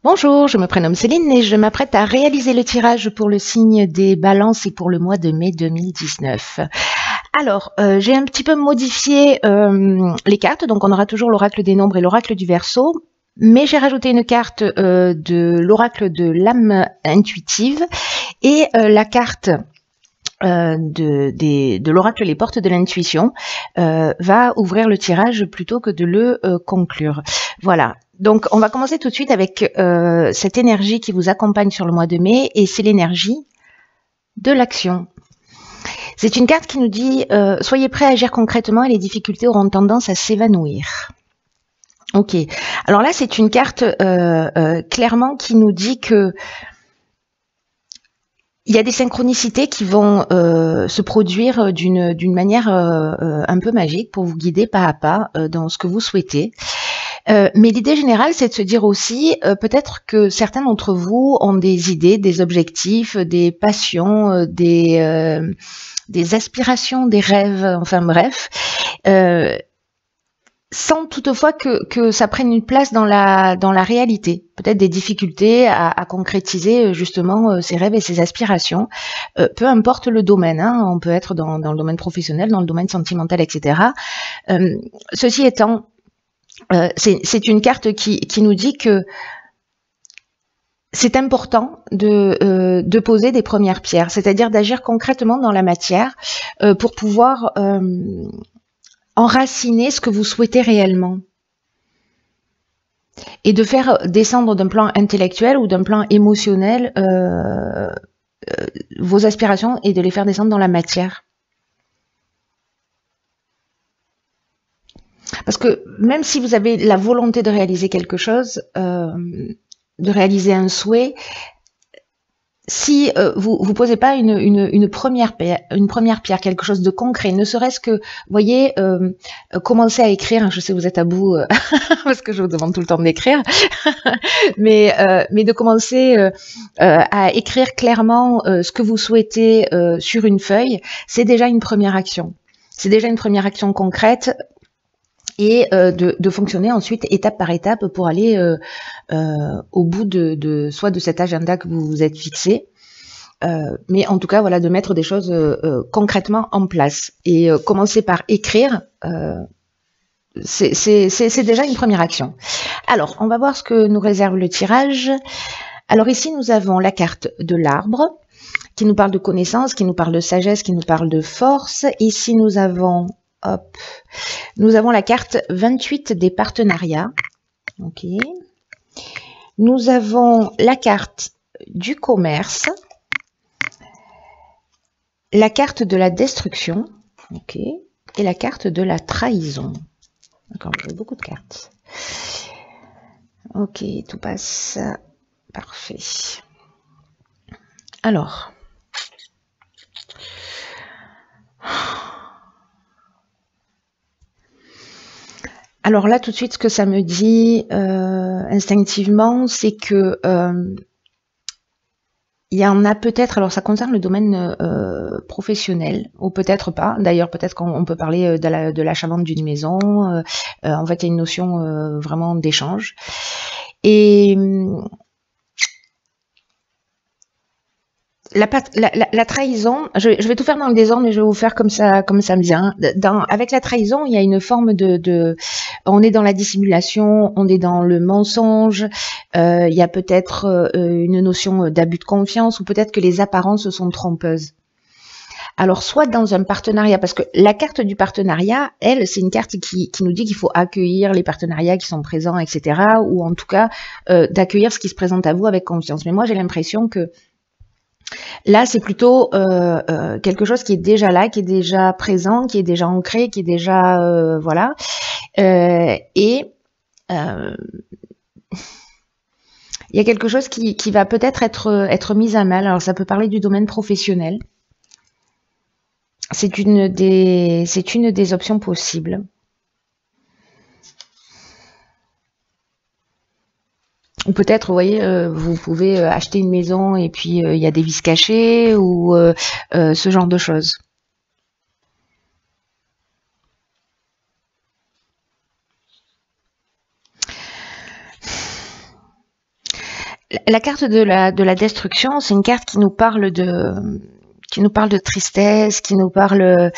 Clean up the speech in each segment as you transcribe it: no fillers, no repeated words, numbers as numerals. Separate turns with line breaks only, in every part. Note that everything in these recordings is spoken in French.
Bonjour, je me prénomme Céline et je m'apprête à réaliser le tirage pour le signe des balances et pour le mois de mai 2019. Alors, j'ai un petit peu modifié les cartes, donc on aura toujours l'oracle des nombres et l'oracle du Verseau, mais j'ai rajouté une carte de l'oracle de l'âme intuitive et la carte de l'oracle Les Portes de l'intuition va ouvrir le tirage plutôt que de le conclure. Voilà. Donc, on va commencer tout de suite avec cette énergie qui vous accompagne sur le mois de mai, et c'est l'énergie de l'action. C'est une carte qui nous dit soyez prêts à agir concrètement et les difficultés auront tendance à s'évanouir. Ok. Alors là, c'est une carte clairement qui nous dit que il y a des synchronicités qui vont se produire d'une manière un peu magique pour vous guider pas à pas dans ce que vous souhaitez. Mais l'idée générale, c'est de se dire aussi, peut-être que certains d'entre vous ont des idées, des objectifs, des passions, des aspirations, des rêves, enfin bref, sans toutefois que ça prenne une place dans la réalité. Peut-être des difficultés à concrétiser justement ces rêves et ces aspirations. Peu importe le domaine, hein, on peut être dans le domaine professionnel, dans le domaine sentimental, etc. Ceci étant, c'est une carte qui nous dit que c'est important de poser des premières pierres, c'est-à-dire d'agir concrètement dans la matière pour pouvoir enraciner ce que vous souhaitez réellement et de faire descendre d'un plan intellectuel ou d'un plan émotionnel vos aspirations et de les faire descendre dans la matière. Parce que même si vous avez la volonté de réaliser quelque chose, de réaliser un souhait, si vous posez pas une première pierre, quelque chose de concret, ne serait-ce que, voyez, commencer à écrire. Je sais vous êtes à bout parce que je vous demande tout le temps d'écrire, mais de commencer à écrire clairement ce que vous souhaitez sur une feuille, c'est déjà une première action. C'est déjà une première action concrète. Et de fonctionner ensuite étape par étape pour aller au bout soit de cet agenda que vous vous êtes fixé, mais en tout cas voilà, de mettre des choses concrètement en place et commencer par écrire. C'est déjà une première action. Alors, on va voir ce que nous réserve le tirage. Alors ici, nous avons la carte de l'arbre qui nous parle de connaissance, qui nous parle de sagesse, qui nous parle de force. Ici, nous avons la carte 28 des partenariats. Ok. Nous avons la carte du commerce, la carte de la destruction, ok, et la carte de la trahison. D'accord, j'ai beaucoup de cartes. Ok, tout passe. Parfait. Alors. Alors là, tout de suite, ce que ça me dit instinctivement, c'est que il y en a peut-être, alors ça concerne le domaine professionnel, ou peut-être pas. D'ailleurs, peut-être qu'on peut parler de l'achat-vente d'une maison. En fait, il y a une notion vraiment d'échange. Et la trahison, je vais tout faire dans le désordre, mais je vais vous faire comme ça me vient. Avec la trahison, il y a une forme on est dans la dissimulation, on est dans le mensonge, il y a peut-être une notion d'abus de confiance, ou peut-être que les apparences sont trompeuses. Alors, soit dans un partenariat, parce que la carte du partenariat, elle, c'est une carte qui nous dit qu'il faut accueillir les partenariats qui sont présents, etc., ou en tout cas d'accueillir ce qui se présente à vous avec confiance. Mais moi, j'ai l'impression que là, c'est plutôt quelque chose qui est déjà là, qui est déjà présent, qui est déjà ancré, qui est déjà voilà. Et il y a quelque chose qui va peut-être être mis à mal. Alors, ça peut parler du domaine professionnel. C'est une des options possibles. Ou peut-être, vous voyez, vous pouvez acheter une maison et puis il y a des vices cachés ou ce genre de choses. La carte de la destruction, c'est une carte qui nous parle de tristesse, qui nous parle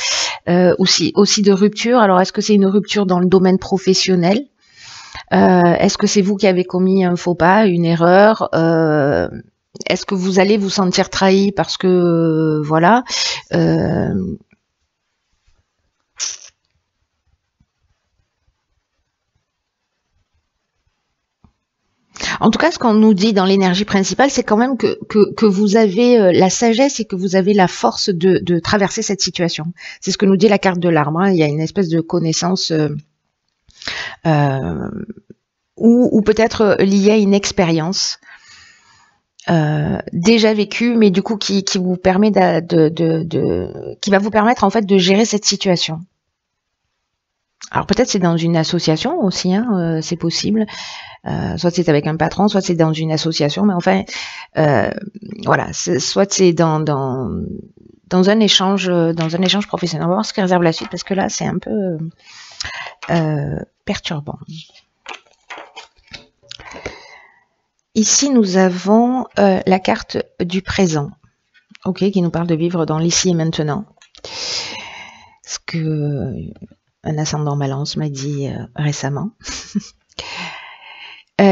aussi de rupture. Alors, est-ce que c'est une rupture dans le domaine professionnel? Est-ce que c'est vous qui avez commis un faux pas, une erreur? Est-ce que vous allez vous sentir trahi parce que voilà? En tout cas, ce qu'on nous dit dans l'énergie principale, c'est quand même que vous avez la sagesse et que vous avez la force de traverser cette situation. C'est ce que nous dit la carte de l'arbre, hein. Il y a une espèce de connaissance ou peut-être liée à une expérience déjà vécue, mais du coup qui vous permet qui va vous permettre en fait de gérer cette situation. Alors peut-être c'est dans une association aussi, hein, c'est possible. Soit c'est avec un patron, soit c'est dans une association, mais enfin, voilà, soit c'est dans un échange professionnel. On va voir ce qui réserve la suite parce que là c'est un peu perturbant. Ici nous avons la carte du présent, ok, qui nous parle de vivre dans l'ici et maintenant. Ce que un ascendant Balance m'a dit récemment.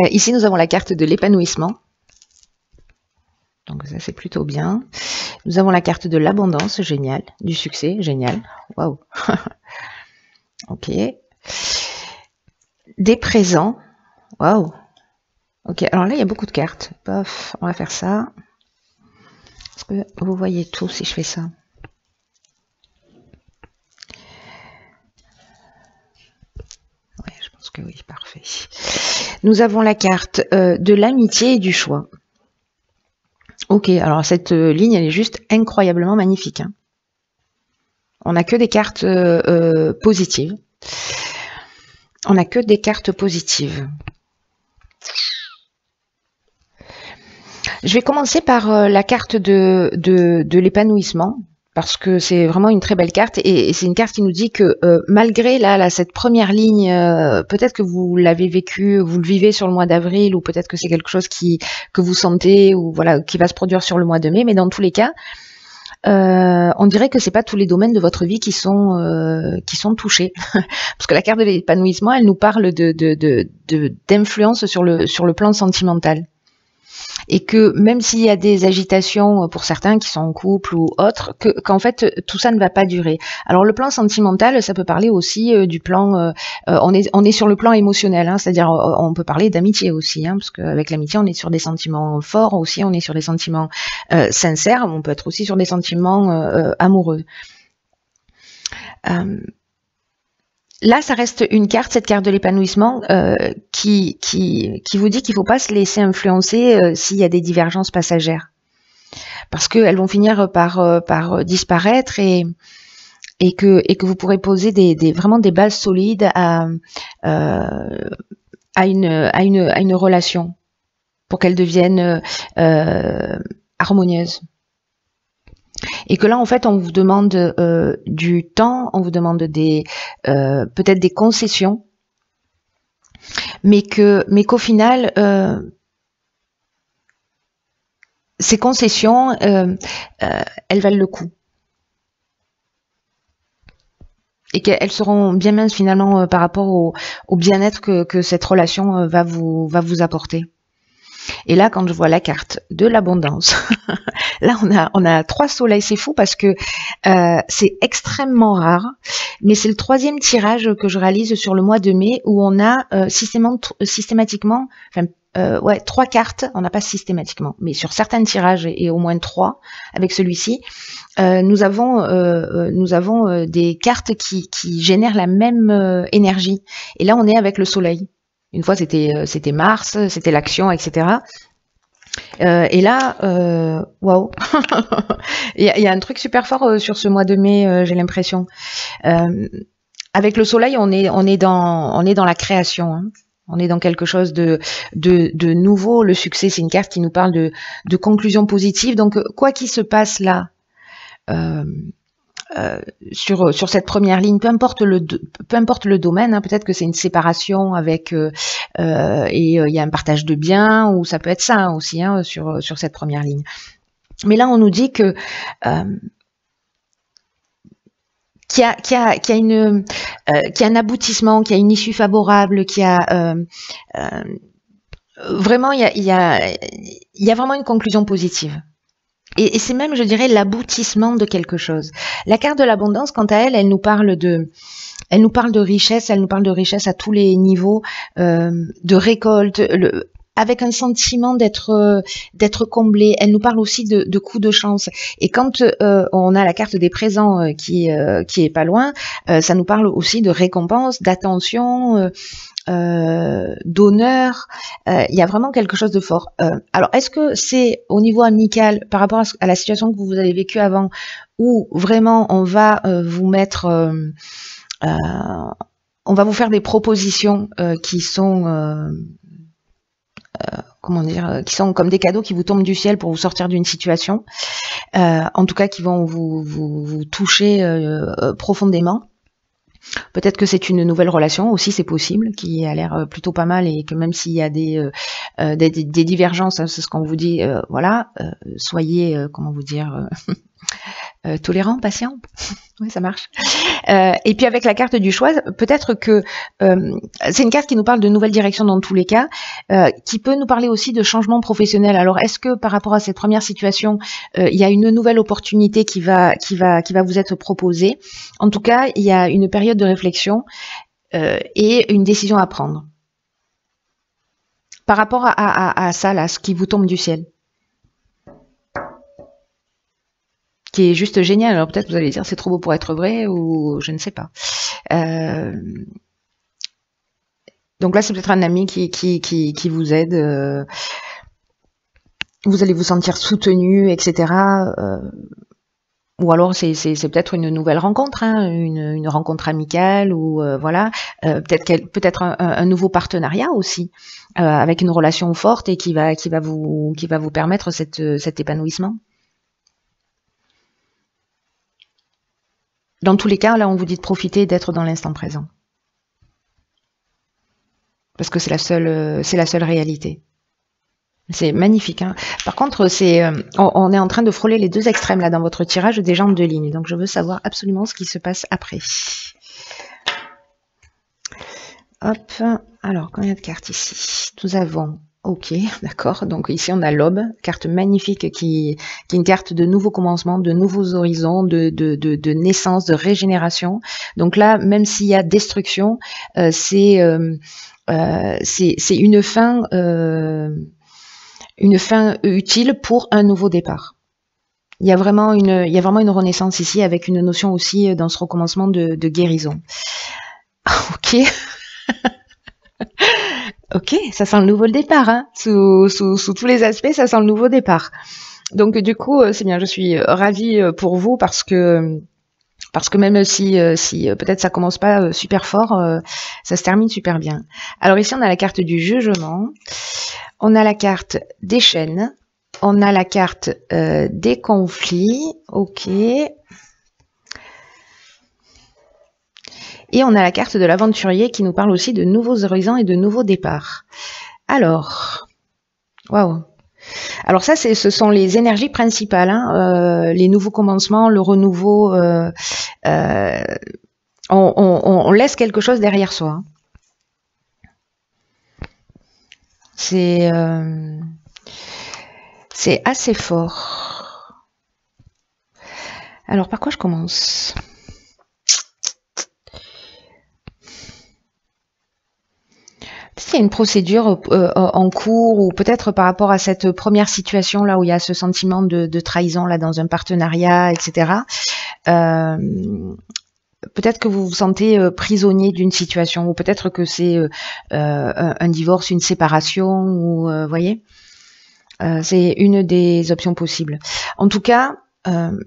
Ici, nous avons la carte de l'épanouissement. Donc ça, c'est plutôt bien. Nous avons la carte de l'abondance, génial. Du succès, génial. Waouh. Ok. Des présents. Waouh. Ok, alors là, il y a beaucoup de cartes. Pof, on va faire ça. Est-ce que vous voyez tout si je fais ça? Ouais, je pense que oui, parfait. Nous avons la carte de l'amitié et du choix. Ok, alors cette ligne, elle est juste incroyablement magnifique, hein. On n'a que des cartes positives. On n'a que des cartes positives. Je vais commencer par la carte de l'épanouissement, parce que c'est vraiment une très belle carte, et c'est une carte qui nous dit que malgré cette première ligne, peut-être que vous l'avez vécu, vous le vivez sur le mois d'avril, ou peut-être que c'est quelque chose que vous sentez, ou voilà, qui va se produire sur le mois de mai, mais dans tous les cas, on dirait que c'est pas tous les domaines de votre vie qui sont touchés, parce que la carte de l'épanouissement, elle nous parle d'influence sur le plan sentimental. Et que même s'il y a des agitations pour certains qui sont en couple ou autres, qu'en fait tout ça ne va pas durer. Alors le plan sentimental, ça peut parler aussi du plan, on est sur le plan émotionnel, hein, c'est-à-dire on peut parler d'amitié aussi, hein, parce qu'avec l'amitié on est sur des sentiments forts aussi, on est sur des sentiments sincères, on peut être aussi sur des sentiments amoureux. Là, ça reste une carte, cette carte de l'épanouissement, qui vous dit qu'il ne faut pas se laisser influencer s'il y a des divergences passagères. Parce qu'elles vont finir par disparaître et que vous pourrez poser vraiment des bases solides à une relation pour qu'elle devienne harmonieuse. Et que là, en fait, on vous demande du temps, on vous demande peut-être des concessions, mais qu'au final, ces concessions, elles valent le coup. Et qu'elles seront bien minces finalement par rapport au bien-être que cette relation va vous apporter. Et là, quand je vois la carte de l'abondance, là, on a 3 soleils, c'est fou parce que c'est extrêmement rare, mais c'est le 3e tirage que je réalise sur le mois de mai où on a systématiquement, enfin, 3 cartes, on n'a pas systématiquement, mais sur certains tirages et au moins 3 avec celui-ci, nous avons des cartes qui génèrent la même énergie. Et là, on est avec le soleil. Une fois, c'était Mars, c'était l'action, etc. Et là, waouh, il y a un truc super fort sur ce mois de mai, j'ai l'impression. Avec le soleil, on est dans la création, hein. On est dans quelque chose de nouveau. Le succès, c'est une carte qui nous parle de conclusion positive. Donc, quoi qu'il se passe là, sur cette première ligne, peu importe le domaine, hein, peut-être que c'est une séparation avec et il y a un partage de biens, ou ça peut être ça aussi hein, sur cette première ligne. Mais là, on nous dit que qu'il y a un aboutissement, qu'il y a une issue favorable, qu'il y a vraiment il y a vraiment une conclusion positive. Et c'est même, je dirais, l'aboutissement de quelque chose. La carte de l'abondance, quant à elle, elle nous parle de richesse, elle nous parle de richesse à tous les niveaux, de récolte, avec un sentiment d'être comblé. Elle nous parle aussi de coups de chance. Et quand on a la carte des présents qui est pas loin, ça nous parle aussi de récompense, d'attention, d'honneur. Il y a vraiment quelque chose de fort. Alors, est-ce que c'est au niveau amical par rapport à la situation que vous avez vécue avant, où vraiment on va vous mettre, on va vous faire des propositions qui sont comment dire, qui sont comme des cadeaux qui vous tombent du ciel pour vous sortir d'une situation, en tout cas qui vont vous toucher profondément. Peut-être que c'est une nouvelle relation aussi, c'est possible, qui a l'air plutôt pas mal, et que même s'il y a des divergences, hein, c'est ce qu'on vous dit, voilà, soyez, comment vous dire, tolérant, patient. Oui, ça marche. Et puis avec la carte du choix, peut-être que c'est une carte qui nous parle de nouvelles directions dans tous les cas, qui peut nous parler aussi de changement professionnel. Alors, est-ce que par rapport à cette première situation, il y a une nouvelle opportunité qui va vous être proposée? En tout cas, il y a une période de réflexion et une décision à prendre. Par rapport à ça, là, ce qui vous tombe du ciel, qui est juste génial. Alors peut-être vous allez dire c'est trop beau pour être vrai, ou je ne sais pas. Donc là c'est peut-être un ami qui vous aide. Vous allez vous sentir soutenu, etc. Ou alors c'est peut-être une nouvelle rencontre, hein, une rencontre amicale, ou voilà, peut-être un nouveau partenariat aussi, avec une relation forte et qui va vous permettre cet épanouissement. Dans tous les cas, là, on vous dit de profiter, d'être dans l'instant présent. Parce que c'est la seule réalité. C'est magnifique. Hein. Par contre, on est en train de frôler les deux extrêmes, là, dans votre tirage des jambes de ligne. Donc, je veux savoir absolument ce qui se passe après. Hop. Alors, combien de cartes ici? Nous avons... Ok, d'accord. Donc ici on a l'aube, carte magnifique qui est une carte de nouveaux commencements, de nouveaux horizons, de naissance, de régénération. Donc là, même s'il y a destruction, c'est une fin utile pour un nouveau départ. Il y a vraiment une renaissance ici, avec une notion aussi dans ce recommencement de guérison. Ok. Ok, ça sent le nouveau départ, hein. Sous tous les aspects, ça sent le nouveau départ. Donc du coup, c'est bien, je suis ravie pour vous, parce que même si peut-être ça commence pas super fort, ça se termine super bien. Alors ici, on a la carte du jugement, on a la carte des chaînes, on a la carte des conflits, ok. Et on a la carte de l'aventurier qui nous parle aussi de nouveaux horizons et de nouveaux départs. Alors, waouh. Alors ça, ce sont les énergies principales, hein, les nouveaux commencements, le renouveau. On laisse quelque chose derrière soi. Hein. C'est assez fort. Alors, par quoi je commence ? Il y a une procédure en cours, ou peut-être par rapport à cette première situation là où il y a ce sentiment de trahison là dans un partenariat, etc. Peut-être que vous vous sentez prisonnier d'une situation, ou peut-être que c'est un divorce, une séparation, ou voyez, c'est une des options possibles. En tout cas,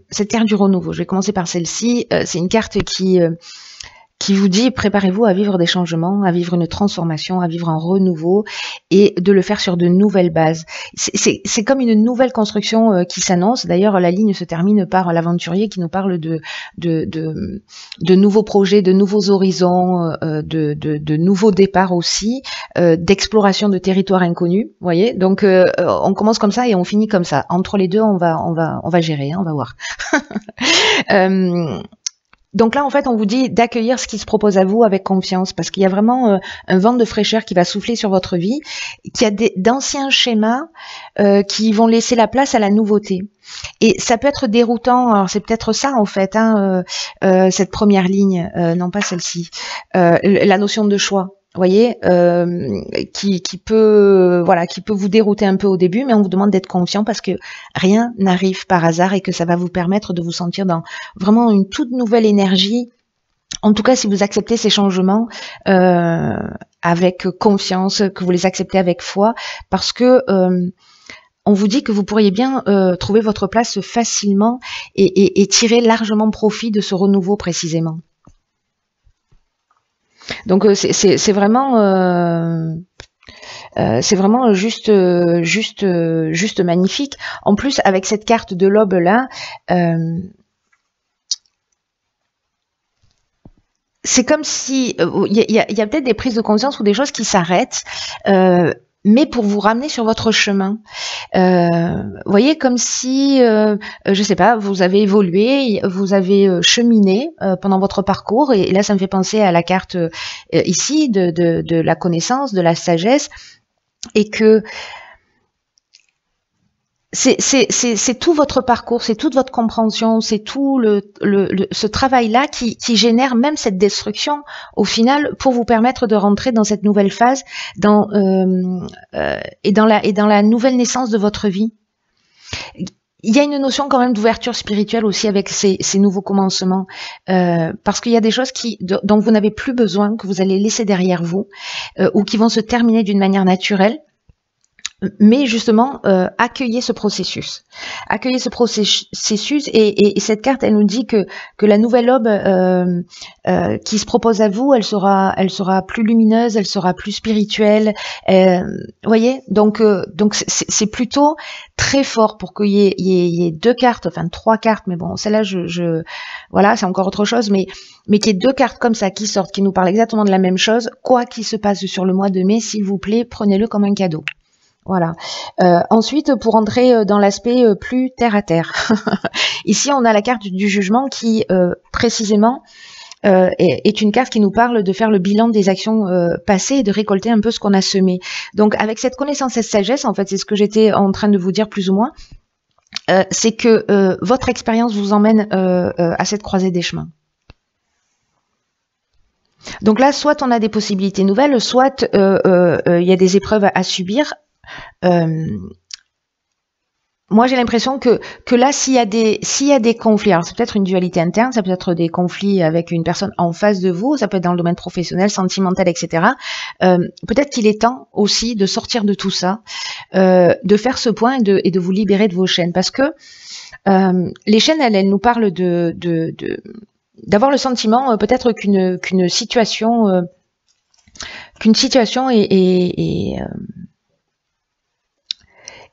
cette carte du renouveau, je vais commencer par celle-ci. C'est une carte qui vous dit préparez-vous à vivre des changements, à vivre une transformation, à vivre un renouveau, et de le faire sur de nouvelles bases. C'est comme une nouvelle construction qui s'annonce. D'ailleurs, la ligne se termine par l'aventurier qui nous parle de nouveaux projets, de nouveaux horizons, de nouveaux départs aussi, d'exploration de territoires inconnus, vous voyez. Donc on commence comme ça et on finit comme ça. Entre les deux, on va gérer, hein, on va voir. Donc là, en fait, on vous dit d'accueillir ce qui se propose à vous avec confiance, parce qu'il y a vraiment un vent de fraîcheur qui va souffler sur votre vie, qu'il y a d'anciens schémas qui vont laisser la place à la nouveauté. Et ça peut être déroutant. Alors c'est peut-être ça en fait, hein, cette première ligne, non pas celle-ci, la notion de choix. Vous voyez, qui peut vous dérouter un peu au début, mais on vous demande d'être confiant parce que rien n'arrive par hasard et que ça va vous permettre de vous sentir dans vraiment une toute nouvelle énergie. En tout cas, si vous acceptez ces changements avec confiance, que vous les acceptez avec foi, parce que on vous dit que vous pourriez bien trouver votre place facilement et tirer largement profit de ce renouveau précisément. Donc c'est vraiment juste magnifique. En plus, avec cette carte de l'aube là, c'est comme si il y a peut-être des prises de conscience ou des choses qui s'arrêtent. Mais pour vous ramener sur votre chemin. Vous voyez, comme si, je sais pas, vous avez évolué, vous avez cheminé pendant votre parcours, et là, ça me fait penser à la carte ici de la connaissance, de la sagesse, et que c'est tout votre parcours, c'est toute votre compréhension, c'est tout ce travail-là qui génère même cette destruction au final pour vous permettre de rentrer dans cette nouvelle phase et dans la nouvelle naissance de votre vie. Il y a une notion quand même d'ouverture spirituelle aussi avec ces nouveaux commencements, parce qu'il y a des choses dont vous n'avez plus besoin, que vous allez laisser derrière vous, ou qui vont se terminer d'une manière naturelle. Mais justement, accueillez ce processus. Accueillez ce processus et cette carte, elle nous dit que la nouvelle aube qui se propose à vous, elle sera plus lumineuse, elle sera plus spirituelle. Voyez, donc c'est plutôt très fort pour qu'il y ait deux cartes, enfin 3 cartes, mais bon, celle-là, voilà, c'est encore autre chose, mais qu'il y ait 2 cartes comme ça qui sortent, qui nous parlent exactement de la même chose. Quoi qu'il se passe sur le mois de mai, s'il vous plaît, prenez-le comme un cadeau. Voilà. Ensuite, pour entrer dans l'aspect plus terre à terre, ici on a la carte du jugement qui précisément est une carte qui nous parle de faire le bilan des actions passées et de récolter un peu ce qu'on a semé. Donc avec cette connaissance et cette sagesse, en fait, c'est ce que j'étais en train de vous dire plus ou moins, c'est que votre expérience vous emmène à cette croisée des chemins. Donc là, soit on a des possibilités nouvelles, soit il y a des épreuves à subir. Moi j'ai l'impression que là s'il y a des conflits, alors c'est peut-être une dualité interne, ça peut être des conflits avec une personne en face de vous, ça peut être dans le domaine professionnel, sentimental, etc. Peut-être qu'il est temps aussi de sortir de tout ça, de faire ce point et de vous libérer de vos chaînes, parce que les chaînes elles nous parlent d'avoir le sentiment peut-être qu'une situation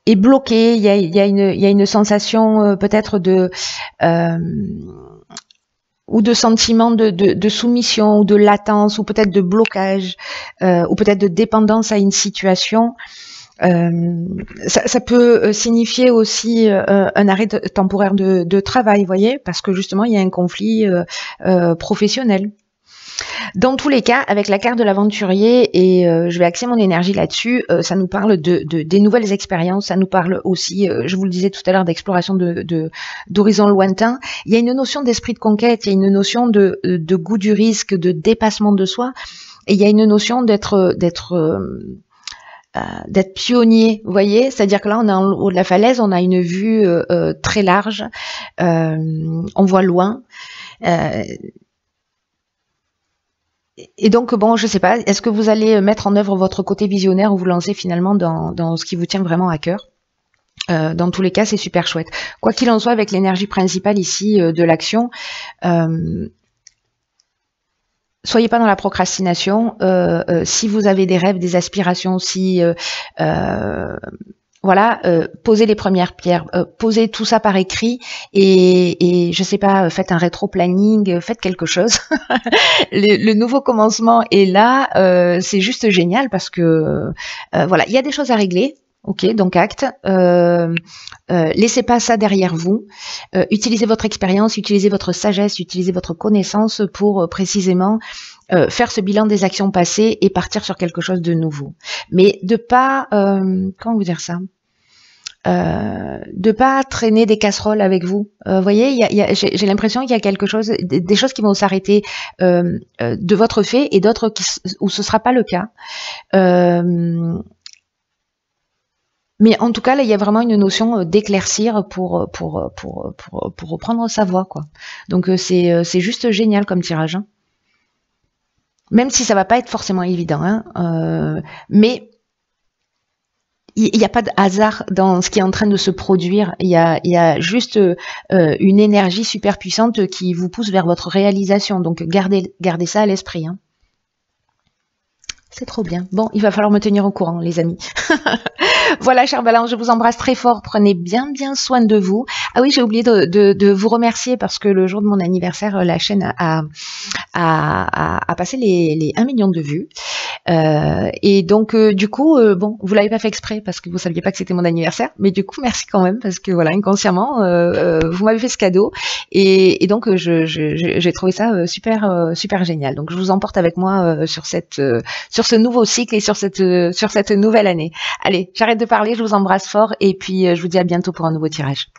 est bloqué, il y a une sensation peut-être ou de sentiment de soumission ou de latence ou peut-être de blocage ou peut-être de dépendance à une situation. Ça peut signifier aussi un arrêt temporaire de travail, vous voyez, parce que justement il y a un conflit professionnel. Dans tous les cas, avec la carte de l'aventurier, et je vais axer mon énergie là-dessus, ça nous parle des nouvelles expériences, ça nous parle aussi, je vous le disais tout à l'heure, d'exploration d'horizons lointains. Il y a une notion d'esprit de conquête, il y a une notion de goût du risque, de dépassement de soi, et il y a une notion d'être pionnier, vous voyez, c'est-à-dire que là on est en haut de la falaise, on a une vue très large, on voit loin. Et donc, bon, je sais pas, est-ce que vous allez mettre en œuvre votre côté visionnaire ou vous lancer finalement dans ce qui vous tient vraiment à cœur? Dans tous les cas, c'est super chouette. Quoi qu'il en soit, avec l'énergie principale ici de l'action, soyez pas dans la procrastination. Si vous avez des rêves, des aspirations, si voilà, posez les premières pierres, posez tout ça par écrit et je sais pas, faites un rétro-planning, faites quelque chose. Le nouveau commencement est là, c'est juste génial parce que voilà, il y a des choses à régler. Ok, donc acte. Laissez pas ça derrière vous. Utilisez votre expérience, utilisez votre sagesse, utilisez votre connaissance pour précisément faire ce bilan des actions passées et partir sur quelque chose de nouveau. Mais de pas, comment vous dire ça, de pas traîner des casseroles avec vous. Voyez, j'ai l'impression qu'il y a quelque chose, des choses qui vont s'arrêter de votre fait et d'autres où ce sera pas le cas. Mais en tout cas, là, il y a vraiment une notion d'éclaircir pour reprendre sa voie, quoi. Donc c'est juste génial comme tirage. Hein. Même si ça va pas être forcément évident, hein, mais il n'y a pas de hasard dans ce qui est en train de se produire. Il y a juste une énergie super puissante qui vous pousse vers votre réalisation. Donc gardez ça à l'esprit. Hein. C'est trop bien. Bon, il va falloir me tenir au courant, les amis. Voilà, chers Balance, je vous embrasse très fort. Prenez bien soin de vous. Ah oui, j'ai oublié de vous remercier parce que le jour de mon anniversaire, la chaîne a passé les 1 million de vues. Et donc, du coup, bon, vous l'avez pas fait exprès parce que vous saviez pas que c'était mon anniversaire. Mais du coup, merci quand même parce que voilà, inconsciemment, vous m'avez fait ce cadeau. Et donc, j'ai trouvé ça super génial. Donc, je vous emporte avec moi sur ce nouveau cycle et sur cette nouvelle année. Allez, j'arrête de parler, je vous embrasse fort et puis je vous dis à bientôt pour un nouveau tirage.